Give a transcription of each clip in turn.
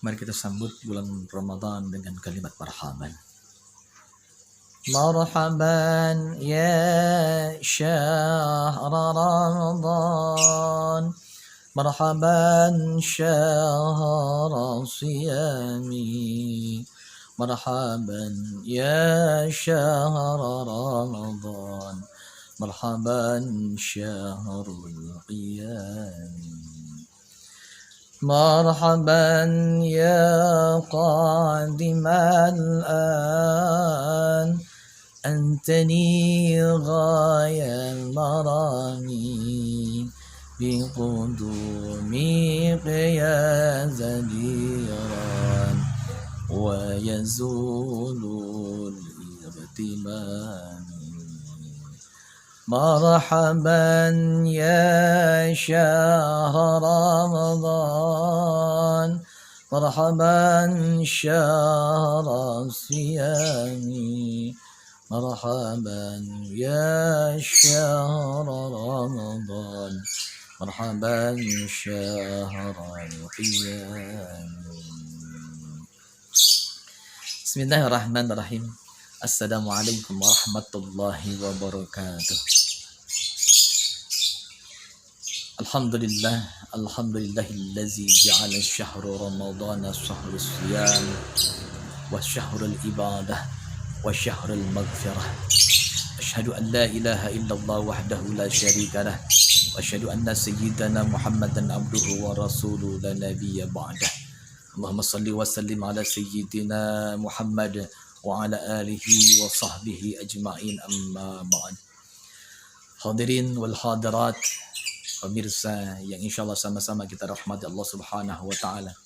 Mari kita sambut bulan Ramadan dengan kalimat marhaban. Marhaban ya syahr Ramadan, marhaban syahr siyami, marhaban ya syahr Ramadan, marhaban syahrul qiyam. مرحبا يا قادم الآن أنتني غاية المرامي بقدومك يا زديران ويزول الاغتمام مرحبا يا شهر رمضان مرحبا شهر الصيام مرحبا يا شهر رمضان مرحبا شهر القيام. Bismillahirrahmanirrahim. Assalamualaikum warahmatullahi wabarakatuh. Alhamdulillahillazi ja'ala syahru ramadana syahrul siyam wa syahrul ibadah wa syahrul maghfirah. Asyhadu an la ilaha illallah wahdahu la syarika lah wa asyhadu anna sayyidana Muhammadan abduhu wa rasuluhu la nabiyya ba'dah. Allahumma salli wa sallim ala sayyidina Muhammad wa ala alihi wa sahbihi ajma'in, amma ba'd. Hadirin wal hadirat, pemirsa yang insyaallah sama-sama kita rahmati Allah Subhanahu wa taala.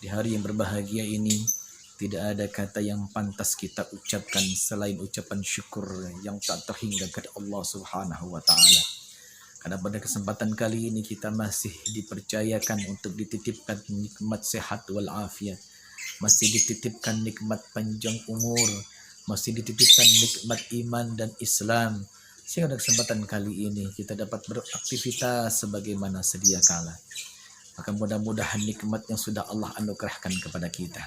Di hari yang berbahagia ini tidak ada kata yang pantas kita ucapkan selain ucapan syukur yang tak terhingga kepada Allah Subhanahu wa taala. Karena pada kesempatan kali ini kita masih dipercayakan untuk dititipkan nikmat sehat wal afiat, masih dititipkan nikmat panjang umur, masih dititipkan nikmat iman dan Islam, sehingga pada kesempatan kali ini kita dapat beraktivitas sebagaimana sedia kala. Maka mudah-mudahan nikmat yang sudah Allah anugerahkan kepada kita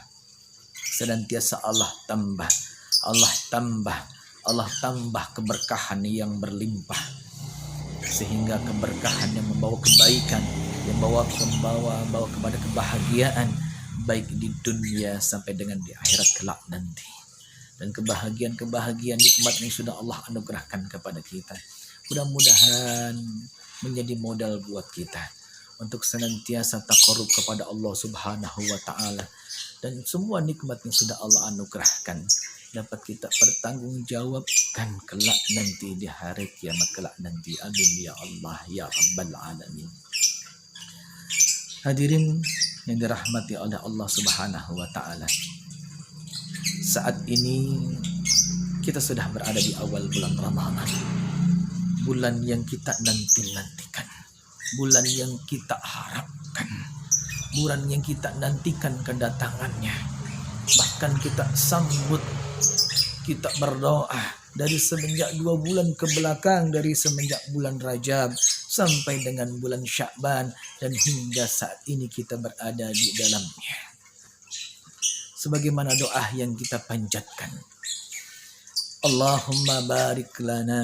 senantiasa Allah tambah keberkahan yang berlimpah, sehingga keberkahan yang membawa kebaikan, yang membawa kepada kebahagiaan baik di dunia sampai dengan di akhirat kelak nanti. Dan kebahagiaan nikmat yang sudah Allah anugerahkan kepada kita, mudah-mudahan menjadi modal buat kita untuk senantiasa taqarrub kepada Allah Subhanahu wa taala, dan semua nikmat yang sudah Allah anugerahkan dapat kita pertanggungjawabkan kelak nanti di hari kiamat kelak nanti. Amin ya Allah ya rabbal alamin. Hadirin yang dirahmati oleh Allah Subhanahu wa taala, saat ini kita sudah berada di awal bulan Ramadan, bulan yang kita nantikan, bulan yang kita harapkan, bulan yang kita nantikan kedatangannya. Bahkan kita sambut, kita berdoa dari semenjak 2 bulan ke belakang, dari semenjak bulan Rajab sampai dengan bulan Sya'ban, dan hingga saat ini kita berada di dalamnya. Sebagaimana doa yang kita panjatkan, Allahumma barik lana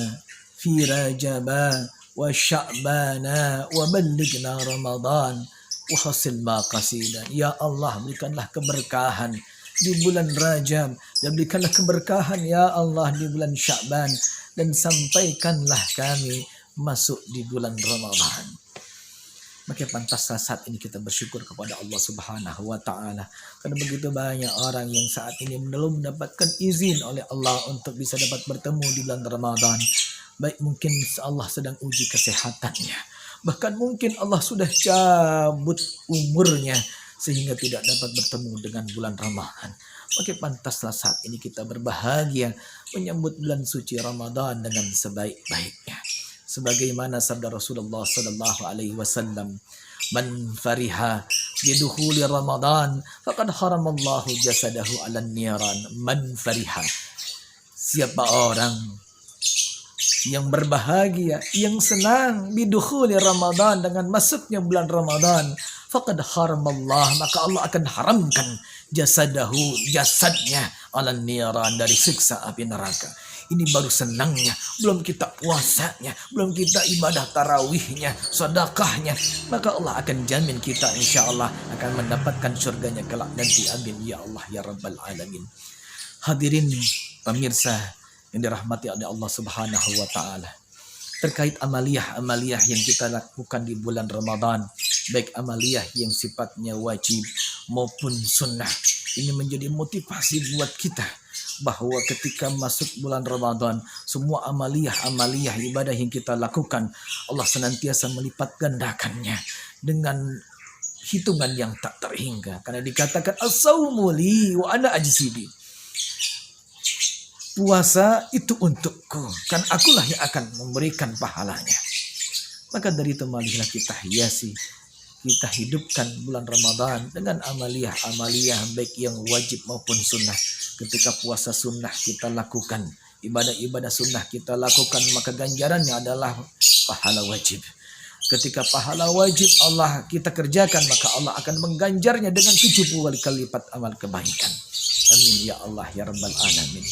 fi Rajaba wa Sya'bana wa ballighna Ramadan wa hasil ma qasidan. Ya Allah, berikanlah keberkahan di bulan Rajab, dan berikanlah keberkahan ya Allah di bulan Sya'ban, dan sampaikanlah kami masuk di bulan Ramadan. Maka pantaslah saat ini kita bersyukur kepada Allah Subhanahu wa taala, karena begitu banyak orang yang saat ini belum mendapatkan izin oleh Allah untuk bisa dapat bertemu di bulan Ramadan. Baik mungkin Allah sedang uji kesehatannya, bahkan mungkin Allah sudah cabut umurnya sehingga tidak dapat bertemu dengan bulan Ramadan. Maka pantaslah saat ini kita berbahagia menyambut bulan suci Ramadan dengan sebaik-baiknya. Sebagaimana sabda Rasulullah sallallahu alaihi wasallam, man fariha bidukhuli Ramadan faqad haramallahu jasadahu 'alan niran. Man fariha, siapa orang yang berbahagia, yang senang bidukhuli Ramadan, dengan masuknya bulan Ramadan, faqad haramallah, maka Allah akan haramkan jasadnya ala niran, dari siksa api neraka. Ini baru senangnya, belum kita puasanya, belum kita ibadah tarawihnya, sedekahnya. Maka Allah akan jamin kita insya Allah akan mendapatkan surganya kelak nanti. Amin ya Allah ya Rabbal Alamin. Hadirin pemirsa yang dirahmati oleh Allah Subhanahu wa Ta'ala, terkait amaliyah yang kita lakukan di bulan Ramadan, baik amaliyah yang sifatnya wajib maupun sunnah, ini menjadi motivasi buat kita bahwa ketika masuk bulan Ramadan, semua amaliyah ibadah yang kita lakukan, Allah senantiasa melipat gandakannya dengan hitungan yang tak terhingga. Karena dikatakan as-saumu li wa ana ajzibi, puasa itu untukku, kan akulah yang akan memberikan pahalanya. Maka dari itu marilah kita hiasi, kita hidupkan bulan Ramadan dengan amaliyah baik yang wajib maupun sunnah. Ketika puasa sunnah kita lakukan, ibadah sunnah kita lakukan, maka ganjarannya adalah pahala wajib. Ketika pahala wajib Allah kita kerjakan, maka Allah akan mengganjarnya dengan 70 kali lipat amal kebaikan. Amin ya Allah ya Rabbal Alamin.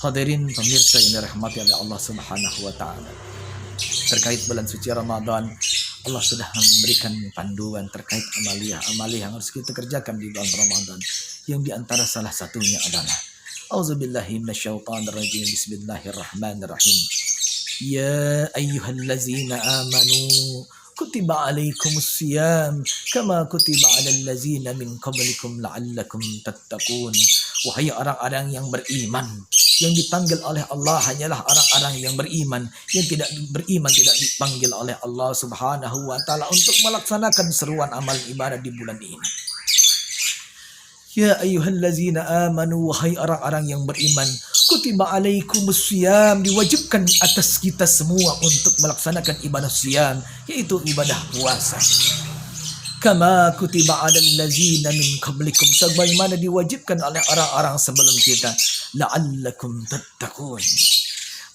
Hadirin pemirsa yang dirahmati oleh Allah Subhanahu wa Ta'ala, terkait bulan suci Ramadan, Allah sudah memberikan panduan terkait amaliyah yang harus kita kerjakan di bulan Ramadan. Yang diantara salah satunya adalah Auzubillahi minasyaitonirrajim. Bismillahirrahmanirrahim. Ya ayyuhallazina amanu kutiba alaikumusiyam kama kutiba alal ladzina min qablikum la'allakum tattaqun. Wahai orang-orang yang beriman, yang dipanggil oleh Allah hanyalah orang-orang yang beriman. Yang tidak beriman tidak dipanggil oleh Allah Subhanahu wa Ta'ala untuk melaksanakan seruan amal ibadah di bulan ini. Ya ayyuhallazina amanu, wahai orang-orang yang beriman, kutiba alaikumusiyam, diwajibkan atas kita semua untuk melaksanakan ibadah siyam, yaitu ibadah puasa. Kama kutiba alal ladzina min qablikum, sebagaimana diwajibkan oleh orang-orang sebelum kita, la'allakum tattaqun.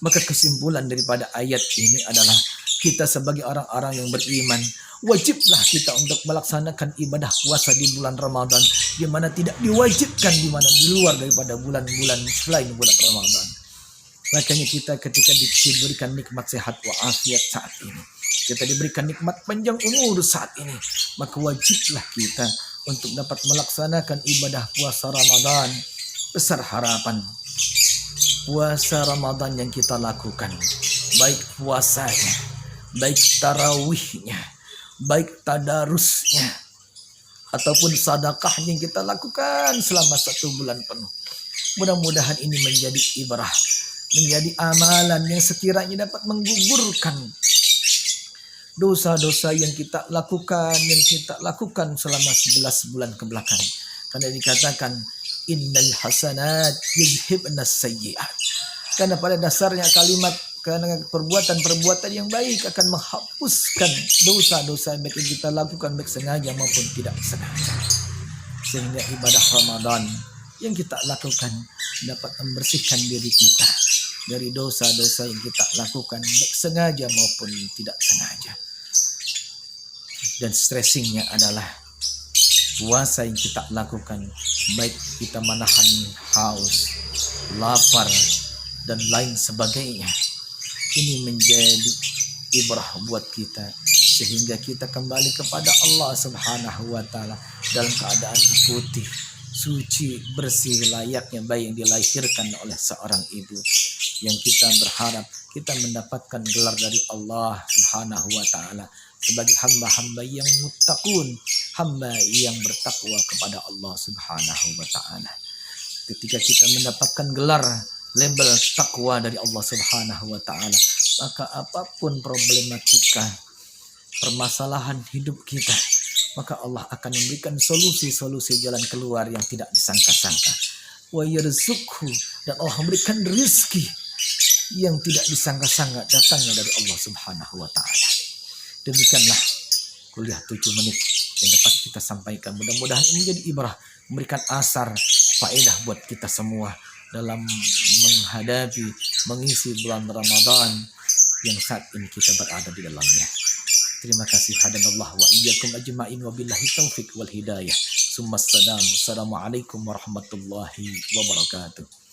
Maka kesimpulan daripada ayat ini adalah kita sebagai orang-orang yang beriman, wajiblah kita untuk melaksanakan ibadah puasa di bulan Ramadan, di mana tidak diwajibkan di luar daripada bulan-bulan selain bulan Ramadan. Makanya kita ketika diberikan nikmat sehat walafiat saat ini, kita diberikan nikmat panjang umur saat ini, maka wajiblah kita untuk dapat melaksanakan ibadah puasa Ramadan. Besar harapan puasa Ramadan yang kita lakukan, baik puasanya, baik tarawihnya, baik tadarusnya, ataupun sedekah yang kita lakukan selama 1 bulan penuh. Mudah-mudahan ini menjadi ibrah, menjadi amalan yang sekiranya dapat menggugurkan dosa-dosa yang kita lakukan selama 11 bulan kebelakang. Karena dikatakan innal hasanat yuzhibnas sayyi'at. Karena pada dasarnya kalimat, karena perbuatan-perbuatan yang baik akan menghapuskan dosa-dosa baik yang kita lakukan baik sengaja maupun tidak sengaja. Sehingga ibadah Ramadan yang kita lakukan dapat membersihkan diri kita dari dosa-dosa yang kita lakukan baik sengaja maupun tidak sengaja. Dan stressingnya adalah puasa yang kita lakukan, baik kita menahan haus, lapar, dan lain sebagainya, ini menjadi ibrah buat kita, sehingga kita kembali kepada Allah Subhanahu wa Ta'ala dalam keadaan putih, suci, bersih, layaknya bayi yang dilahirkan oleh seorang ibu. Yang kita berharap kita mendapatkan gelar dari Allah Subhanahu wa Ta'ala sebagai hamba-hamba yang muttaqun, hamba yang bertakwa kepada Allah Subhanahu wa Ta'ala. Ketika kita mendapatkan gelar label takwa dari Allah Subhanahu wa Ta'ala, maka apapun problematika permasalahan hidup kita, maka Allah akan memberikan solusi-solusi jalan keluar yang tidak disangka-sangka. Wa yarzuqhu, dan Allah memberikan rezeki yang tidak disangka-sangka datangnya dari Allah Subhanahu wa Ta'ala. Demikianlah kuliah 7 menit yang dapat kita sampaikan. Mudah-mudahan ini menjadi ibrah, memberikan asar faedah buat kita semua dalam menghadapi, mengisi bulan Ramadan yang saat ini kita berada di dalamnya. Terima kasih hadanallah wa iyyakum ajma'in wabillahi taufik wal hidayah. Assalamualaikum warahmatullahi wabarakatuh.